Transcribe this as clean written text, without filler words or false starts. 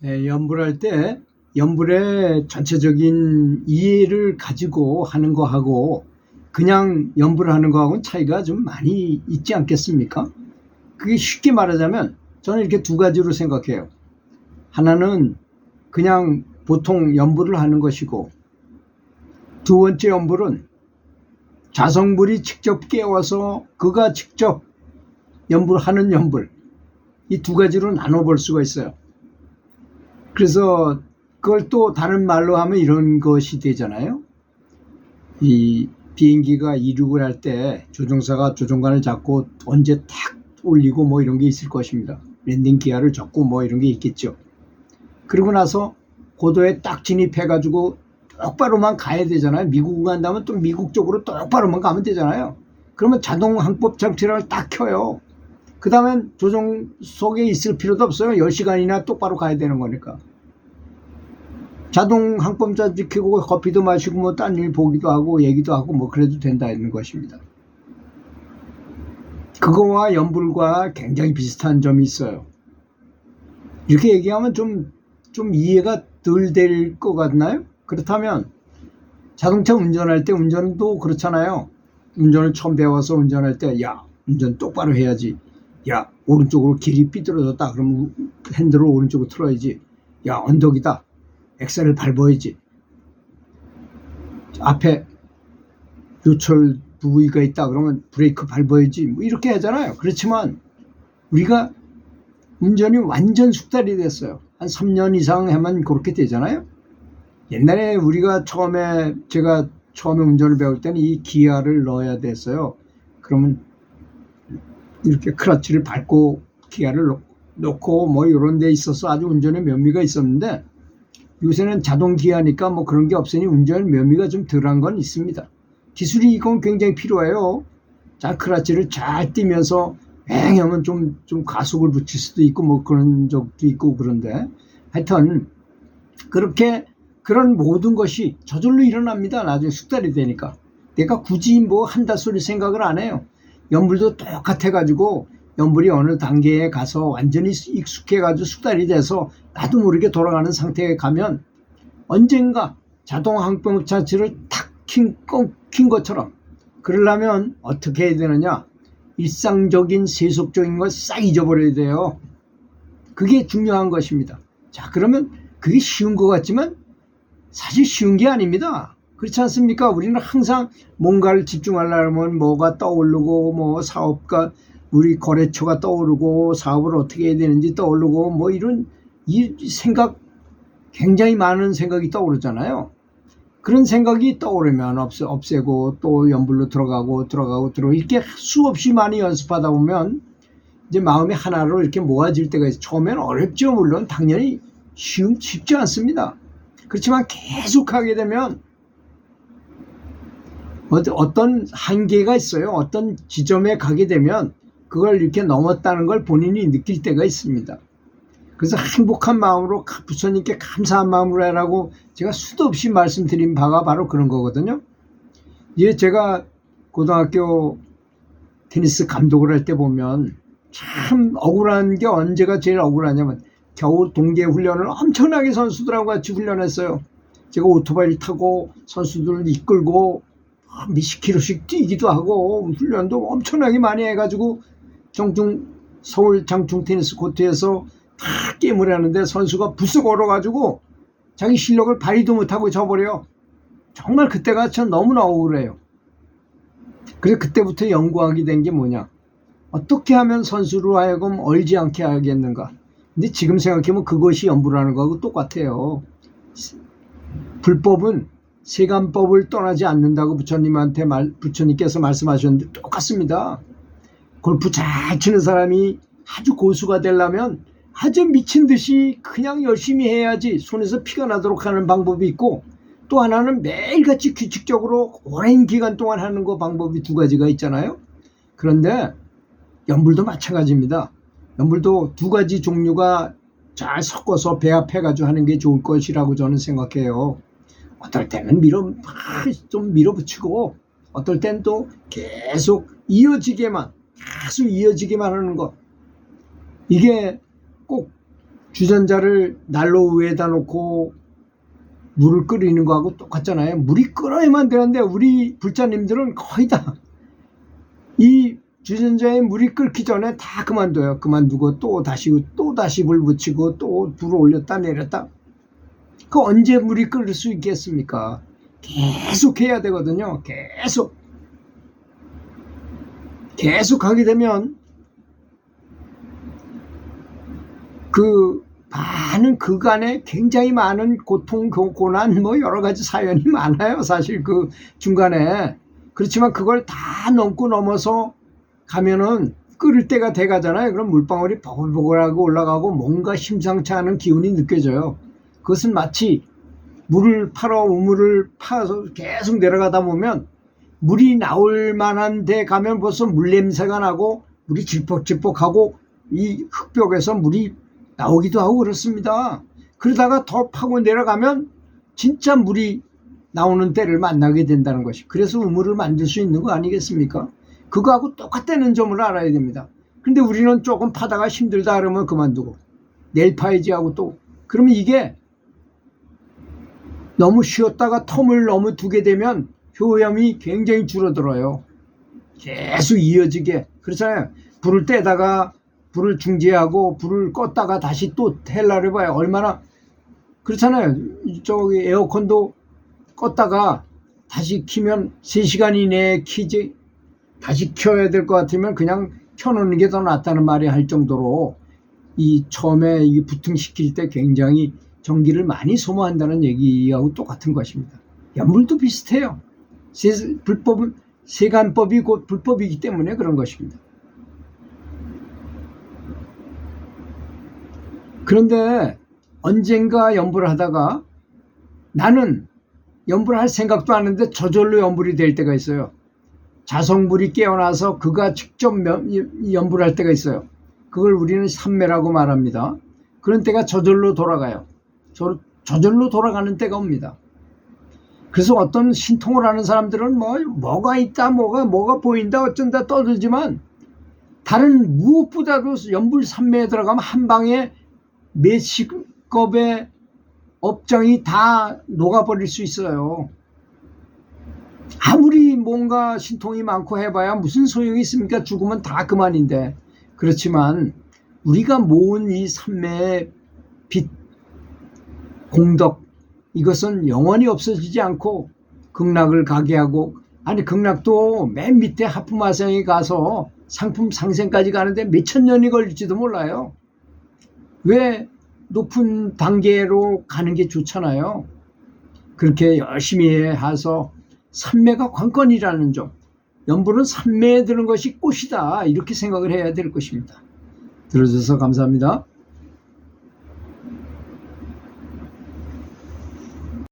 연불 할 때 연불의 전체적인 이해를 가지고 하는 거하고 그냥 연불하는 거하고는 차이가 좀 많이 있지 않겠습니까? 그게 쉽게 말하자면 저는 이렇게 두 가지로 생각해요. 하나는 그냥 보통 연불을 하는 것이고, 두 번째 연불은 자성불이 직접 깨워서 그가 직접 연불하는 연불, 이 두 가지로 나눠볼 수가 있어요. 그래서 그걸 또 다른 말로 하면 이런 것이 되잖아요. 이 비행기가 이륙을 할 때 조종사가 조종관을 잡고 언제 탁 올리고 뭐 이런 게 있을 것입니다. 랜딩 기아를 적고 뭐 이런 게 있겠죠. 그러고 나서 고도에 딱 진입해가지고 똑바로만 가야 되잖아요. 미국 간다면 또 미국 쪽으로 똑바로만 가면 되잖아요. 그러면 자동 항법 장치를 딱 켜요. 그 다음엔 조종석에 있을 필요도 없어요. 10시간이나 똑바로 가야 되는 거니까. 자동 항법자 지키고 커피도 마시고 뭐 딴 일 보기도 하고 얘기도 하고 뭐 그래도 된다는 것입니다. 그거와 연불과 굉장히 비슷한 점이 있어요. 이렇게 얘기하면 좀 이해가 덜 될 것 같나요? 그렇다면 자동차 운전할 때 운전도 그렇잖아요. 운전을 처음 배워서 운전할 때 야, 운전 똑바로 해야지. 야, 오른쪽으로 길이 삐뚤어졌다. 그러면 핸들을 오른쪽으로 틀어야지. 야, 언덕이다. 엑셀을 밟아야지. 앞에 요철 부위가 있다. 그러면 브레이크 밟아야지. 뭐 이렇게 하잖아요. 그렇지만 우리가 운전이 완전 숙달이 됐어요. 한 3년 이상 하면 그렇게 되잖아요. 옛날에 제가 처음에 운전을 배울 때는 이 기아를 넣어야 됐어요. 그러면 이렇게 클러치를 밟고 기아를 놓고 뭐 이런 데 있어서 아주 운전에 묘미가 있었는데, 요새는 자동 기아니까 뭐 그런 게 없으니 운전 묘미가 좀 덜한 건 있습니다. 기술이 이건 굉장히 필요해요. 자, 클러치를 잘 띄면서 엥 하면 좀 가속을 붙일 수도 있고 뭐 그런 적도 있고, 그런데 하여튼 그런 모든 것이 저절로 일어납니다. 나중에 숙달이 되니까. 내가 굳이 뭐 한다 소리 생각을 안 해요. 연불도 똑같아가지고 연불이 어느 단계에 가서 완전히 익숙해가지고 숙달이 돼서 나도 모르게 돌아가는 상태에 가면 언젠가 자동 항법 장치를 탁 킨 것처럼, 그러려면 어떻게 해야 되느냐? 일상적인 세속적인 걸 싹 잊어버려야 돼요. 그게 중요한 것입니다. 자, 그러면 그게 쉬운 것 같지만 사실 쉬운 게 아닙니다. 그렇지 않습니까? 우리는 항상 뭔가를 집중하려면 뭐가 떠오르고, 뭐 사업가, 우리 거래처가 떠오르고, 사업을 어떻게 해야 되는지 떠오르고, 뭐 이런 이 생각, 굉장히 많은 생각이 떠오르잖아요. 그런 생각이 떠오르면 없애고 또 연불로 들어가고 이렇게 수없이 많이 연습하다 보면 이제 마음이 하나로 이렇게 모아질 때가 있어요. 처음엔 어렵죠. 물론 당연히 쉽지 않습니다. 그렇지만 계속 하게 되면 어떤 한계가 있어요. 어떤 지점에 가게 되면 그걸 이렇게 넘었다는 걸 본인이 느낄 때가 있습니다. 그래서 행복한 마음으로 부처님께 감사한 마음으로 해라고 제가 수도 없이 말씀드린 바가 바로 그런 거거든요. 이제 제가 고등학교 테니스 감독을 할 때 보면 참 억울한 게, 언제가 제일 억울하냐면 겨우 동계 훈련을 엄청나게 선수들하고 같이 훈련했어요. 제가 오토바이를 타고 선수들을 이끌고 몇십 킬로씩 뛰기도 하고 훈련도 엄청나게 많이 해가지고 서울 장충 테니스 코트에서 다 게임을 하는데 선수가 부쩍 얼어가지고 자기 실력을 발휘도 못하고 져버려요. 정말 그때가 참 너무나 억울해요. 그래서 그때부터 연구하게 된 게 뭐냐, 어떻게 하면 선수로 하여금 얼지 않게 하겠는가. 근데 지금 생각해보면 그것이 연불하는 거하고 똑같아요. 불법은 세간법을 떠나지 않는다고 부처님께서 말씀하셨는데 똑같습니다. 골프 잘 치는 사람이 아주 고수가 되려면 아주 미친 듯이 그냥 열심히 해야지 손에서 피가 나도록 하는 방법이 있고, 또 하나는 매일같이 규칙적으로 오랜 기간 동안 하는 거, 방법이 두 가지가 있잖아요. 그런데 연불도 마찬가지입니다. 연불도 두 가지 종류가 잘 섞어서 배합해가지고 하는 게 좋을 것이라고 저는 생각해요. 어떨 때는 좀 밀어붙이고, 어떨 땐 또 계속 이어지게만 하는 것. 이게 꼭 주전자를 난로 위에다 놓고 물을 끓이는 거하고 똑같잖아요. 물이 끓어야만 되는데 우리 불자님들은 거의 다 이 주전자에 물이 끓기 전에 다 그만둬요. 그만두고 또 다시 불 붙이고 또 불을 올렸다 내렸다. 그 언제 물이 끓을 수 있겠습니까? 계속 해야 되거든요. 계속 하게 되면 그간에 굉장히 많은 고통, 고난, 여러 가지 사연이 많아요. 사실 그 중간에. 그렇지만 그걸 다 넘어서 가면은 끓을 때가 돼 가잖아요. 그럼 물방울이 버글버글하고 올라가고 뭔가 심상치 않은 기운이 느껴져요. 그것은 마치 우물을 파서 계속 내려가다 보면 물이 나올 만한 데 가면 벌써 물 냄새가 나고 물이 질퍽질퍽하고 이 흙벽에서 물이 나오기도 하고 그렇습니다. 그러다가 더 파고 내려가면 진짜 물이 나오는 때를 만나게 된다는 것이. 그래서 우물을 만들 수 있는 거 아니겠습니까? 그거하고 똑같다는 점을 알아야 됩니다. 근데 우리는 조금 파다가 힘들다 그러면 그만두고 내일 파야지 하고 또 그러면 이게 너무 쉬었다가 텀을 너무 두게 되면 효염이 굉장히 줄어들어요. 계속 이어지게. 그렇잖아요. 불을 떼다가 불을 중지하고 불을 껐다가 다시 또 헬라를 봐요. 얼마나 그렇잖아요. 저기 에어컨도 껐다가 다시 키면 3시간 이내에 키지 다시 켜야 될 것 같으면 그냥 켜놓는 게 더 낫다는 말이 할 정도로 이 처음에 이 부팅시킬 때 굉장히 전기를 많이 소모한다는 얘기하고 똑같은 것입니다. 연불도 비슷해요. 세간법이 곧 불법이기 때문에 그런 것입니다. 그런데 언젠가 연불을 하다가 나는 연불을 할 생각도 안 했는데 저절로 연불이 될 때가 있어요. 자성불이 깨어나서 그가 직접 연불을 할 때가 있어요. 그걸 우리는 삼매라고 말합니다. 그런 때가 저절로 돌아가요. 저절로 돌아가는 때가 옵니다. 그래서 어떤 신통을 하는 사람들은 뭐가 있다, 뭐가 보인다, 어쩐다 떠들지만 다른 무엇보다도 연불 삼매에 들어가면 한 방에 몇십 겁의 업장이 다 녹아버릴 수 있어요. 아무리 뭔가 신통이 많고 해봐야 무슨 소용이 있습니까? 죽으면 다 그만인데. 그렇지만 우리가 모은 이 삼매의 빛, 공덕, 이것은 영원히 없어지지 않고 극락을 가게 하고, 아니 극락도 맨 밑에 하품화생에 가서 상품 상생까지 가는데 몇천 년이 걸릴지도 몰라요. 왜 높은 단계로 가는 게 좋잖아요. 그렇게 열심히 해서 삼매가 관건이라는 점, 연불은 삼매에 드는 것이 꽃이다, 이렇게 생각을 해야 될 것입니다. 들어주셔서 감사합니다.